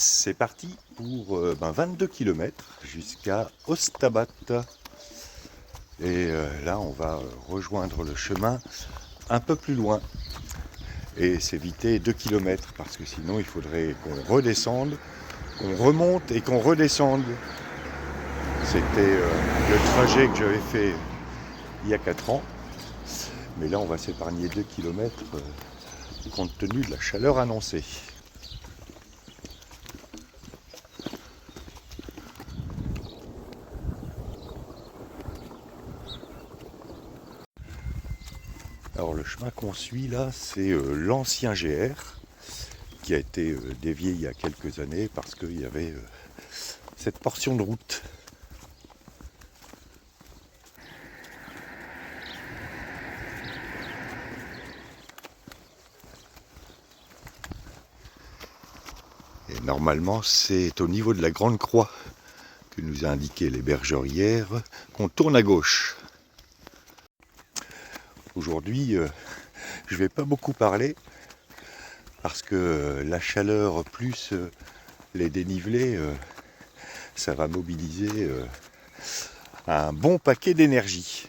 C'est parti pour 22 km jusqu'à Ostabat. Et là, on va rejoindre le chemin un peu plus loin et s'éviter 2 km parce que sinon, il faudrait qu'on redescende, qu'on remonte et qu'on redescende. C'était le trajet que j'avais fait il y a 4 ans. Mais là, on va s'épargner 2 km compte tenu de la chaleur annoncée. Alors le chemin qu'on suit là, c'est l'ancien GR qui a été dévié il y a quelques années parce qu'il y avait cette portion de route. Et normalement, c'est au niveau de la Grande Croix que nous a indiqué l'hébergeur hier qu'on tourne à gauche. Aujourd'hui, je ne vais pas beaucoup parler parce que la chaleur plus les dénivelés, ça va mobiliser un bon paquet d'énergie.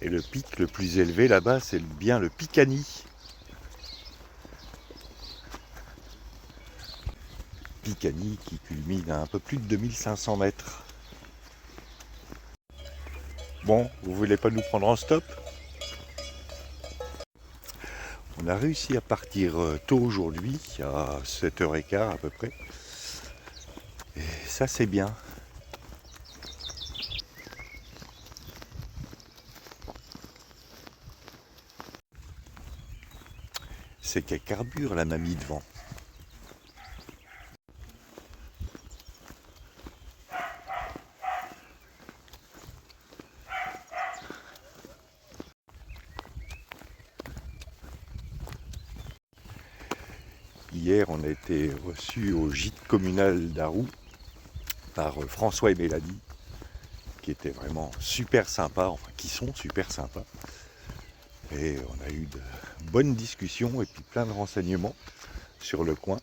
Et le pic le plus élevé là-bas, c'est bien le Picani. Picani qui culmine à un peu plus de 2500 mètres. Bon, vous voulez pas nous prendre en stop? On a réussi à partir tôt aujourd'hui, à 7h15 à peu près. Et ça c'est bien. C'est qu'elle carbure la mamie devant. Hier, on a été reçus au gîte communal d'Arroux par François et Mélanie, qui étaient vraiment super sympas, enfin qui sont super sympas. Et on a eu de bonnes discussions et puis plein de renseignements sur le coin,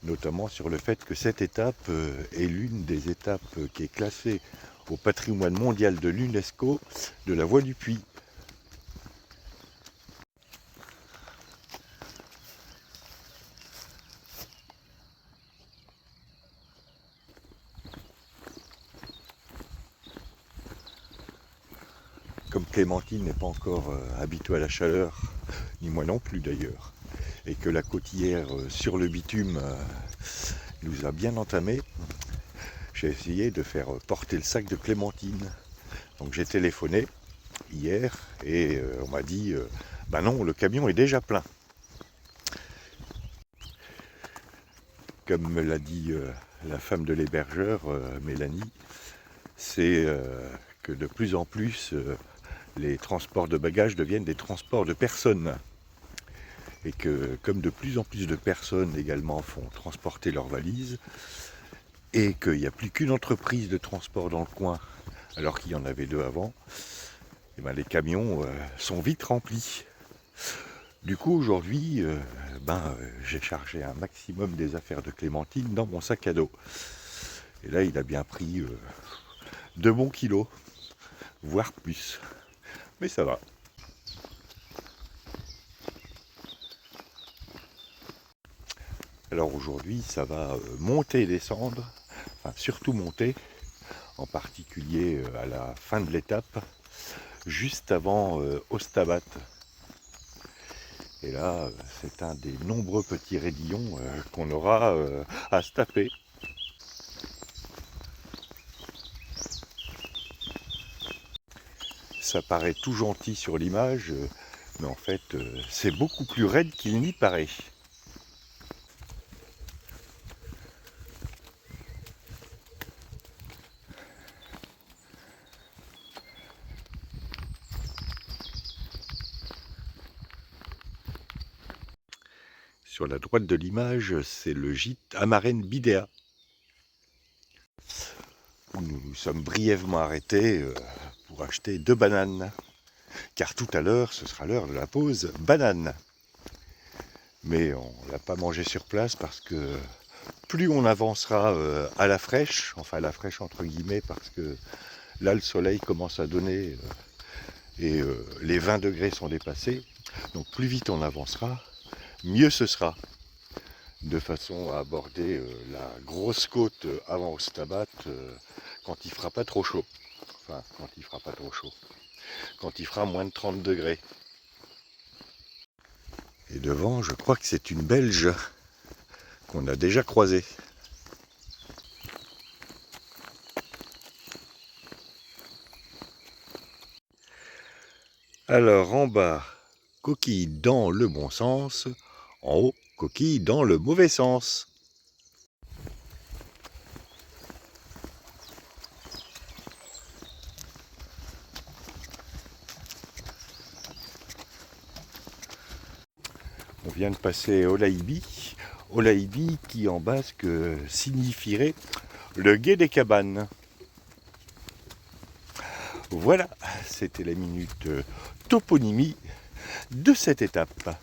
notamment sur le fait que cette étape est l'une des étapes qui est classée au patrimoine mondial de l'UNESCO de la Voie du Puy. Comme Clémentine n'est pas encore habituée à la chaleur, ni moi non plus d'ailleurs, et que la côtière sur le bitume nous a bien entamé, j'ai essayé de faire porter le sac de Clémentine. Donc j'ai téléphoné hier et on m'a dit bah non, le camion est déjà plein. Comme me l'a dit la femme de l'hébergeur, Mélanie, c'est que de plus en plus les transports de bagages deviennent des transports de personnes. Et que comme de plus en plus de personnes également font transporter leurs valises, et qu'il n'y a plus qu'une entreprise de transport dans le coin, alors qu'il y en avait 2 avant, et ben les camions sont vite remplis. Du coup aujourd'hui, j'ai chargé un maximum des affaires de Clémentine dans mon sac à dos. Et là il a bien pris 2 bons kilos, voire plus. Mais ça va. Alors aujourd'hui ça va monter et descendre, enfin surtout monter, en particulier à la fin de l'étape, juste avant Ostabat. Et là, c'est un des nombreux petits raidillons qu'on aura à se taper. Ça paraît tout gentil sur l'image, mais en fait, c'est beaucoup plus raide qu'il n'y paraît. Sur la droite de l'image, c'est le gîte Amaren Bidéa. où nous nous sommes brièvement arrêtés pour acheter 2 bananes. Car tout à l'heure, ce sera l'heure de la pause banane. Mais on ne l'a pas mangé sur place parce que plus on avancera à la fraîche, enfin à la fraîche entre guillemets, parce que là le soleil commence à donner et les 20 degrés sont dépassés, donc plus vite on avancera, mieux ce sera. De façon à aborder la grosse côte avant Ostabat quand il fera pas trop chaud. Enfin, quand il fera pas trop chaud. Quand il fera moins de 30 degrés. Et devant, je crois que c'est une Belge qu'on a déjà croisée. Alors en bas, coquille dans le bon sens. En haut, coquille dans le mauvais sens. On vient de passer Olaïbi. Olaïbi qui en basque signifierait le gué des cabanes. Voilà, c'était la minute toponymie de cette étape.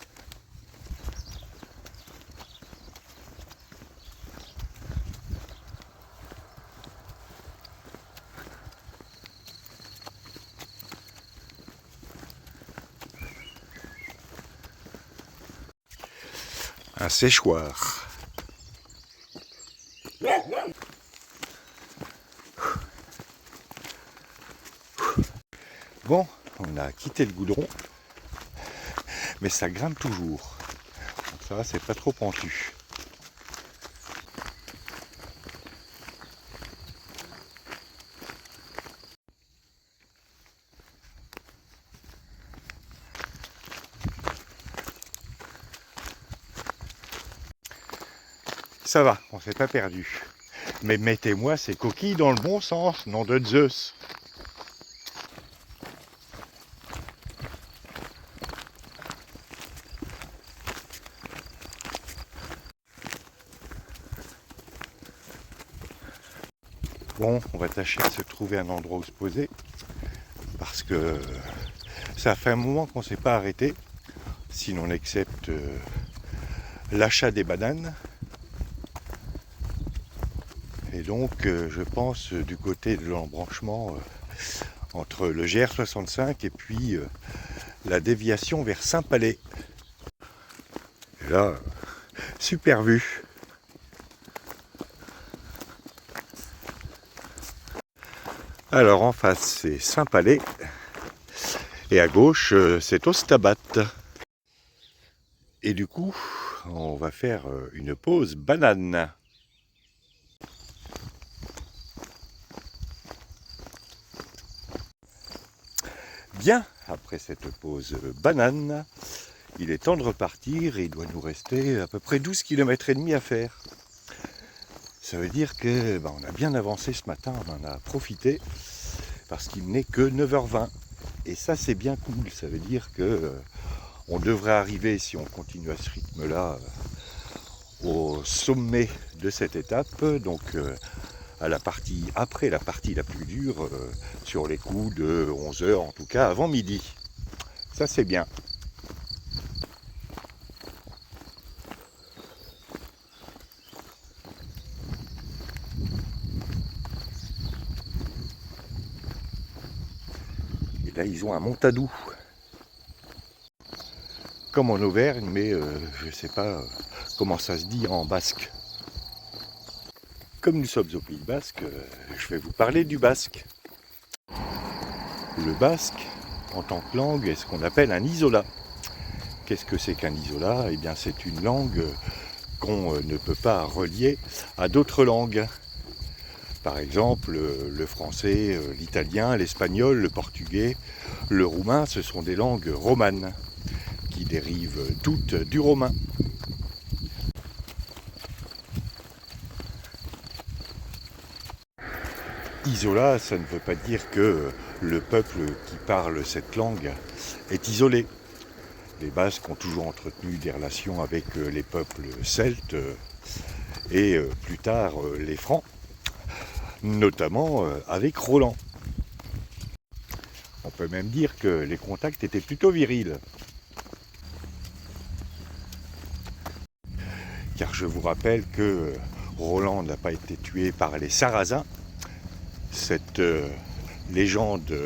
Un séchoir. Bon, on a quitté le goudron, mais ça grimpe toujours. Donc ça va, c'est pas trop pentu. Ça va, on s'est pas perdu. Mais mettez-moi ces coquilles dans le bon sens, nom de Zeus. Bon, on va tâcher de se trouver un endroit où se poser, parce que ça fait un moment qu'on ne s'est pas arrêté, si l'on accepte l'achat des bananes. Et donc, je pense du côté de l'embranchement entre le GR65 et puis la déviation vers Saint-Palais. Et là, super vue. Alors en face, c'est Saint-Palais. Et à gauche, c'est Ostabat. Et du coup, on va faire une pause banane. Bien, après cette pause banane, il est temps de repartir et il doit nous rester à peu près 12 km et demi à faire. Ça veut dire que on a bien avancé ce matin, on en a profité parce qu'il n'est que 9h20. Et ça c'est bien cool, ça veut dire que on devrait arriver, si on continue à ce rythme-là, au sommet de cette étape, donc à la partie après la partie la plus dure, sur les coups de 11h, en tout cas avant midi. Ça c'est bien. Et là ils ont un Montadou. Comme en Auvergne, mais je ne sais pas comment ça se dit en basque. Comme nous sommes au Pays Basque, je vais vous parler du basque. Le basque, en tant que langue, est ce qu'on appelle un isolat. Qu'est-ce que c'est qu'un isolat? Eh bien, c'est une langue qu'on ne peut pas relier à d'autres langues. Par exemple, le français, l'italien, l'espagnol, le portugais, le roumain, ce sont des langues romanes qui dérivent toutes du romain. Isolat, ça ne veut pas dire que le peuple qui parle cette langue est isolé. Les Basques ont toujours entretenu des relations avec les peuples celtes et plus tard les Francs. notamment avec Roland. On peut même dire que les contacts étaient plutôt virils. Car je vous rappelle que Roland n'a pas été tué par les Sarrasins. Cette légende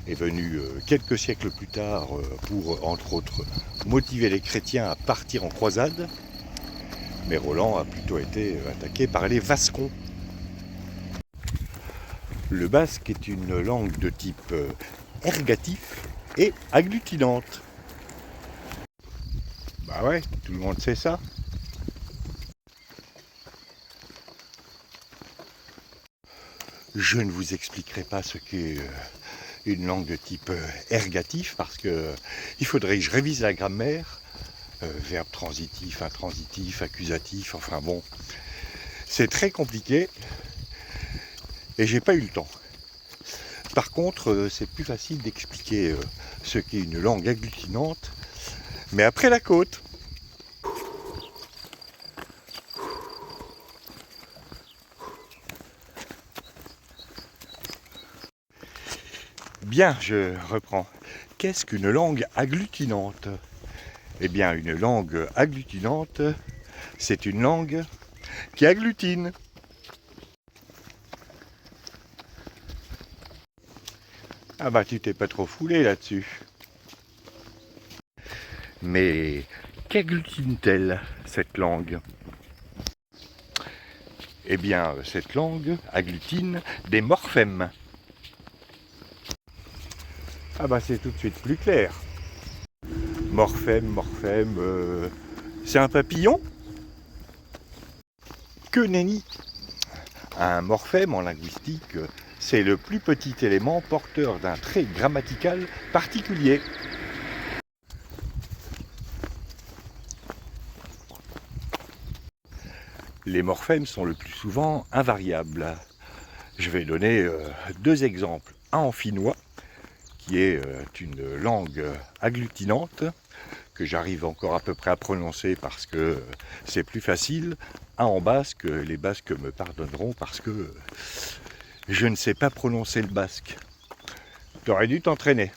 est venue quelques siècles plus tard pour, entre autres, motiver les chrétiens à partir en croisade. Mais Roland a plutôt été attaqué par les Vascons. Le basque est une langue de type ergatif et agglutinante. Bah ouais, tout le monde sait ça. Je ne vous expliquerai pas ce qu'est une langue de type ergatif parce que il faudrait que je révise la grammaire, verbe transitif, intransitif, accusatif, enfin bon, c'est très compliqué et j'ai pas eu le temps. Par contre, c'est plus facile d'expliquer ce qu'est une langue agglutinante, mais après la côte. Bien, je reprends. Qu'est-ce qu'une langue agglutinante? Eh bien, une langue agglutinante, c'est une langue qui agglutine. Ah bah, tu t'es pas trop foulé là-dessus. Mais qu'agglutine-t-elle, cette langue? Eh bien, cette langue agglutine des morphèmes. Ah bah c'est tout de suite plus clair. Morphème, c'est un papillon? Que nenni! Un morphème en linguistique, c'est le plus petit élément porteur d'un trait grammatical particulier. Les morphèmes sont le plus souvent invariables. Je vais donner deux exemples. Un en finnois, qui est une langue agglutinante, que j'arrive encore à peu près à prononcer parce que c'est plus facile. Un en basque, les basques me pardonneront parce que je ne sais pas prononcer le basque. Tu aurais dû t'entraîner.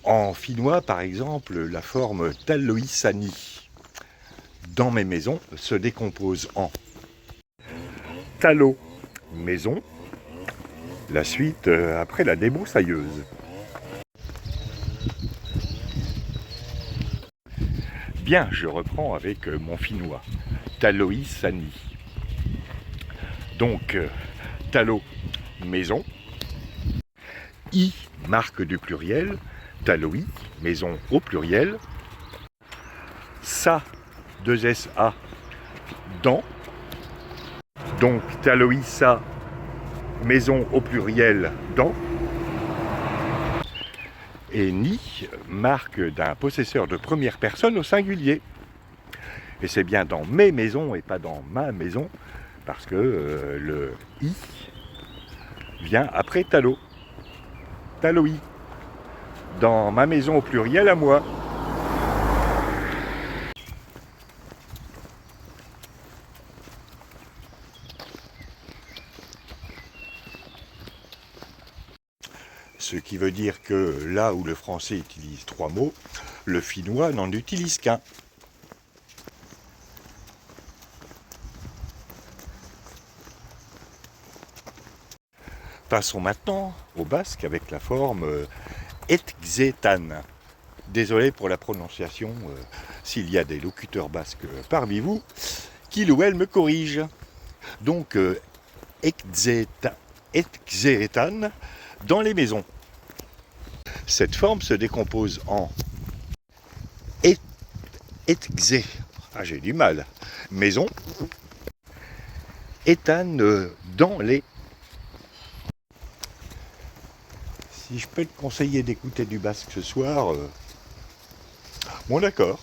En finnois, par exemple, la forme taloisani dans mes maisons se décompose en talo, maison, la suite après la débroussailleuse. Bien, je reprends avec mon finnois, taloisani. Donc, talo, maison, i, marque du pluriel, taloi, maison au pluriel, sa, 2 sa, dans, donc taloïsa, maison au pluriel, dans, et ni, marque d'un possesseur de première personne au singulier. Et c'est bien dans mes maisons et pas dans ma maison, parce que le i vient après talo, taloi, dans ma maison au pluriel à moi. Ce qui veut dire que là où le français utilise 3 mots, le finnois n'en utilise qu'un. Passons maintenant au basque avec la forme etxetan. Désolé pour la prononciation, s'il y a des locuteurs basques parmi vous, qu'il ou elle me corrige. Donc etxetan dans les maisons. Cette forme se décompose en etxe, j'ai du mal, maison, etan, dans les. Si je peux te conseiller d'écouter du basque ce soir, bon d'accord.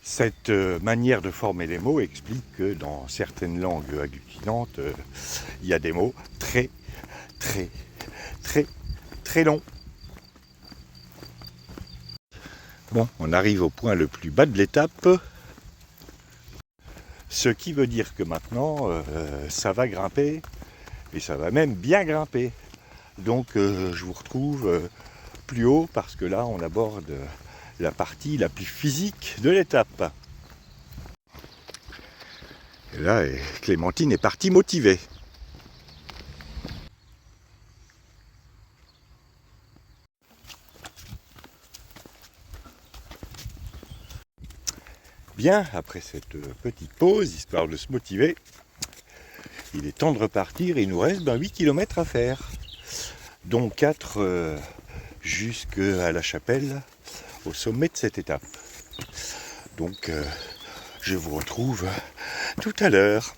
Cette manière de former les mots explique que dans certaines langues agglutinantes, il y a des mots très très long. Bon, on arrive au point le plus bas de l'étape. Ce qui veut dire que maintenant, ça va grimper. Et ça va même bien grimper. Donc je vous retrouve plus haut parce que là, on aborde la partie la plus physique de l'étape. Et là, Clémentine est partie motivée. Bien, après cette petite pause, histoire de se motiver, il est temps de repartir. Il nous reste 8 km à faire, dont 4 jusqu'à la chapelle, au sommet de cette étape. Donc, je vous retrouve tout à l'heure.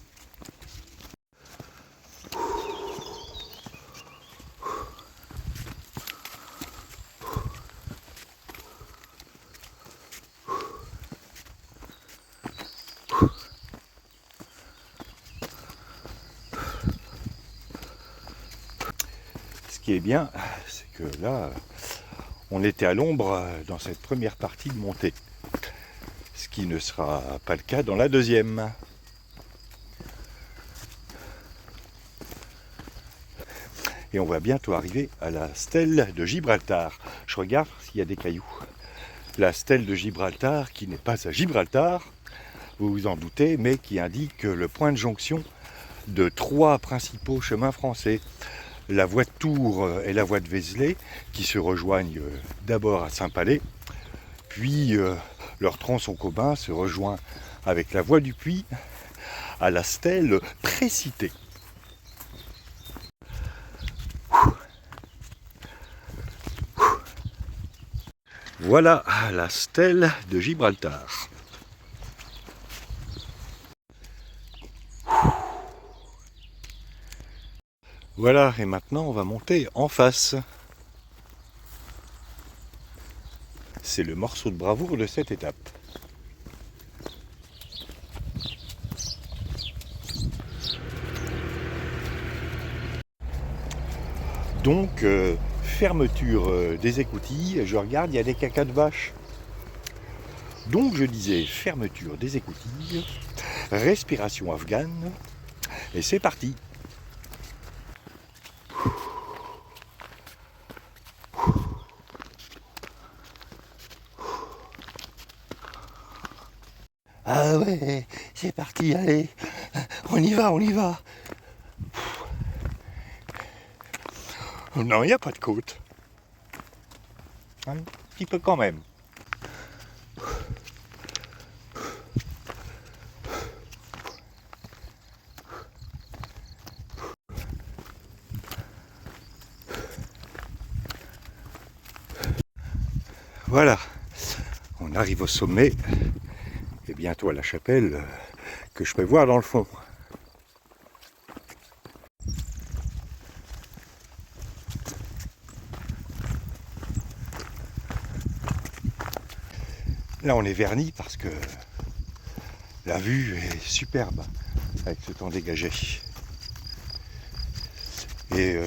Ce qui est bien, c'est que là, on était à l'ombre dans cette première partie de montée. Ce qui ne sera pas le cas dans la deuxième. Et on va bientôt arriver à la stèle de Gibraltar. Je regarde s'il y a des cailloux. La stèle de Gibraltar, qui n'est pas à Gibraltar, vous vous en doutez, mais qui indique le point de jonction de 3 principaux chemins français. La voie de Tours et la voie de Vézelay, qui se rejoignent d'abord à Saint-Palais, puis leur tronçon commun se rejoint avec la voie du Puy à la stèle Précité. Voilà la stèle de Gibraltar. Voilà, et maintenant on va monter en face. C'est le morceau de bravoure de cette étape. Donc, fermeture des écoutilles. Je regarde, il y a des cacas de vache. Donc je disais fermeture des écoutilles, respiration afghane, et c'est parti. Ah ouais, c'est parti, allez, on y va, on y va. Non, il n'y a pas de côte. Un petit peu quand même. Voilà, on arrive au sommet et bientôt à la chapelle que je peux voir dans le fond. Là on est verni parce que la vue est superbe avec ce temps dégagé. Et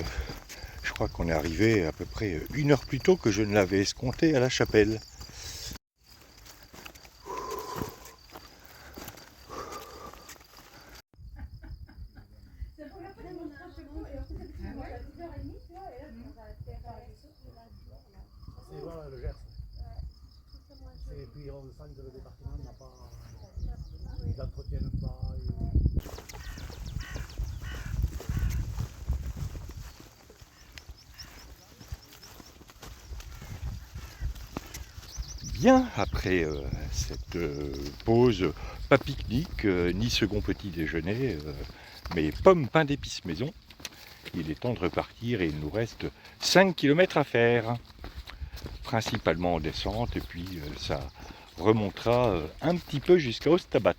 je crois qu'on est arrivé à peu près 1 heure plus tôt que je ne l'avais escompté à la chapelle. C'est voilà le Gers. Et puis on sent que le département n'a pas. Ils n'entretiennent pas. Bien, après cette pause, pas pique-nique, ni second petit déjeuner, mais pommes, pain d'épices maison, il est temps de repartir et il nous reste 5 km à faire, principalement en descente, et puis ça remontera un petit peu jusqu'à Ostabat.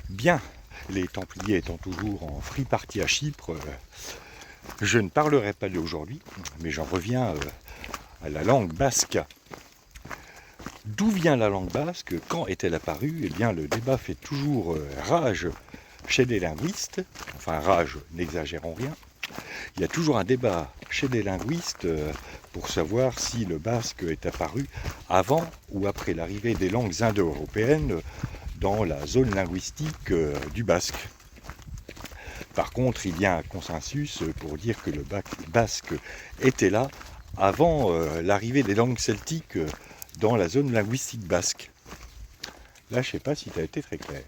Bien, les Templiers étant toujours en free party à Chypre, je ne parlerai pas d'aujourd'hui, mais j'en reviens à la langue basque. D'où vient la langue basque? Quand est-elle apparue? Eh bien, le débat fait toujours rage chez les linguistes. Enfin, rage, n'exagérons rien. Il y a toujours un débat chez les linguistes pour savoir si le basque est apparu avant ou après l'arrivée des langues indo-européennes dans la zone linguistique du basque. Par contre, il y a un consensus pour dire que le basque était là avant l'arrivée des langues celtiques dans la zone linguistique basque. Là, je ne sais pas si tu as été très clair.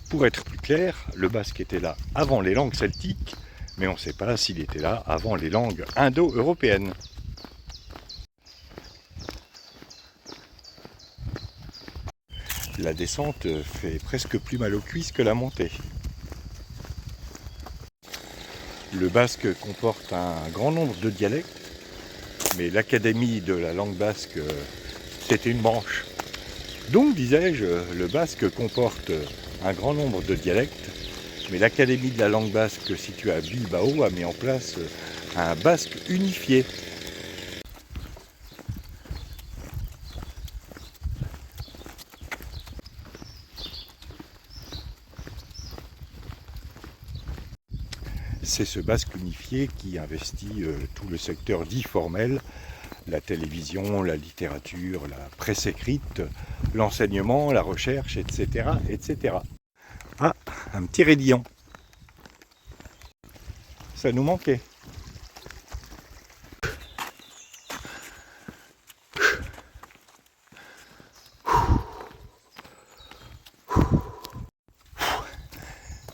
Pour être plus clair, le basque était là avant les langues celtiques, mais on ne sait pas s'il était là avant les langues indo-européennes. La descente fait presque plus mal aux cuisses que la montée. Le basque comporte un grand nombre de dialectes, mais l'Académie de la langue basque, c'était une branche. Donc, disais-je, le basque comporte un grand nombre de dialectes, mais l'Académie de la langue basque située à Bilbao a mis en place un basque unifié. C'est ce basque unifié qui investit tout le secteur dit formel, la télévision, la littérature, la presse écrite, l'enseignement, la recherche, etc., etc. Ah, un petit raidillon. Ça nous manquait.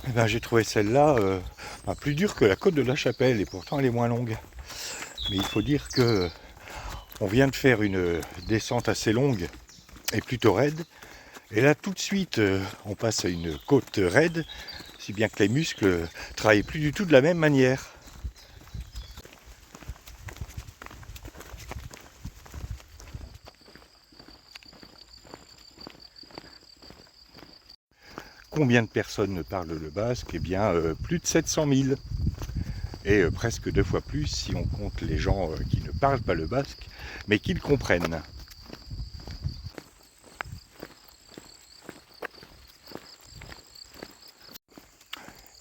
Eh ben, j'ai trouvé celle-là plus dure que la côte de la Chapelle, et pourtant elle est moins longue. Mais il faut dire que on vient de faire une descente assez longue et plutôt raide. Et là, tout de suite, on passe à une côte raide, si bien que les muscles ne travaillent plus du tout de la même manière. Combien de personnes parlent le basque? Eh bien, plus de 700 000. Et presque 2 fois plus si on compte les gens qui ne parlent pas le basque, mais qui le comprennent.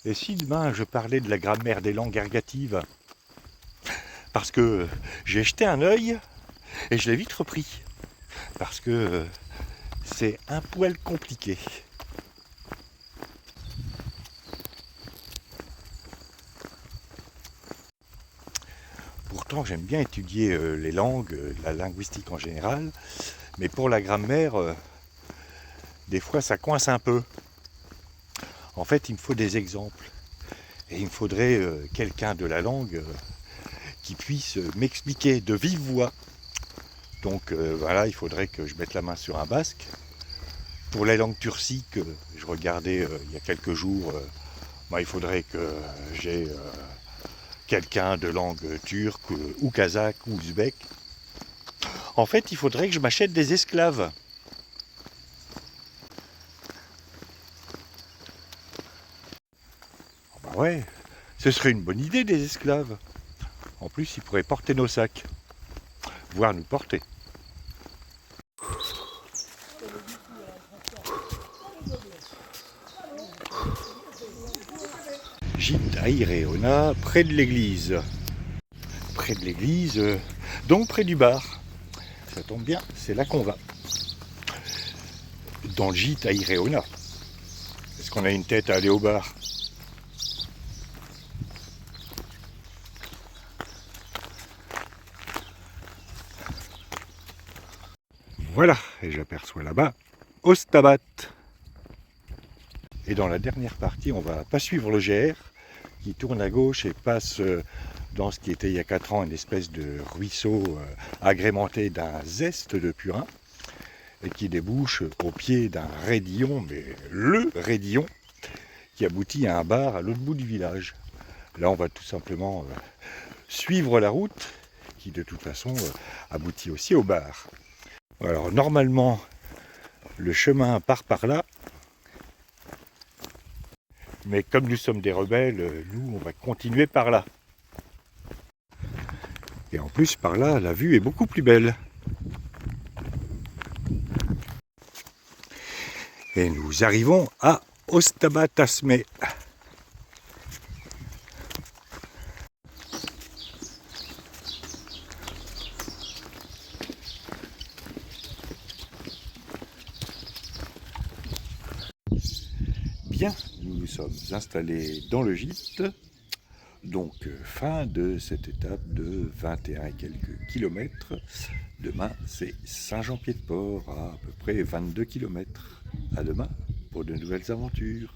Et si demain je parlais de la grammaire des langues ergatives? Parce que j'ai jeté un œil et je l'ai vite repris. Parce que c'est un poil compliqué. Pourtant, j'aime bien étudier les langues, la linguistique en général, mais pour la grammaire, des fois ça coince un peu. En fait, il me faut des exemples. Et il me faudrait quelqu'un de la langue qui puisse m'expliquer de vive voix. Donc voilà, il faudrait que je mette la main sur un basque. Pour les langues turciques, je regardais il y a quelques jours, il faudrait que j'ai quelqu'un de langue turque ou kazakh ou ouzbek. En fait, il faudrait que je m'achète des esclaves. Ouais, ce serait une bonne idée des esclaves. En plus, ils pourraient porter nos sacs, voire nous porter. Gîte à Iréona, près de l'église. Près de l'église, donc près du bar. Ça tombe bien, c'est là qu'on va. Dans le gîte à Iréona. Est-ce qu'on a une tête à aller au bar? Voilà, et j'aperçois là-bas Ostabat. Et dans la dernière partie, on va pas suivre le GR qui tourne à gauche et passe dans ce qui était il y a 4 ans une espèce de ruisseau agrémenté d'un zeste de purin et qui débouche au pied d'un raidillon, mais le raidillon qui aboutit à un bar à l'autre bout du village. Là, on va tout simplement suivre la route qui de toute façon aboutit aussi au bar. Alors normalement, le chemin part par là. Mais comme nous sommes des rebelles, nous, on va continuer par là. Et en plus, par là, la vue est beaucoup plus belle. Et nous arrivons à Ostabatasme. Bien, nous nous sommes installés dans le gîte. Donc, fin de cette étape de 21 et quelques kilomètres. Demain, c'est Saint-Jean-Pied-de-Port, à peu près 22 kilomètres. À demain pour de nouvelles aventures.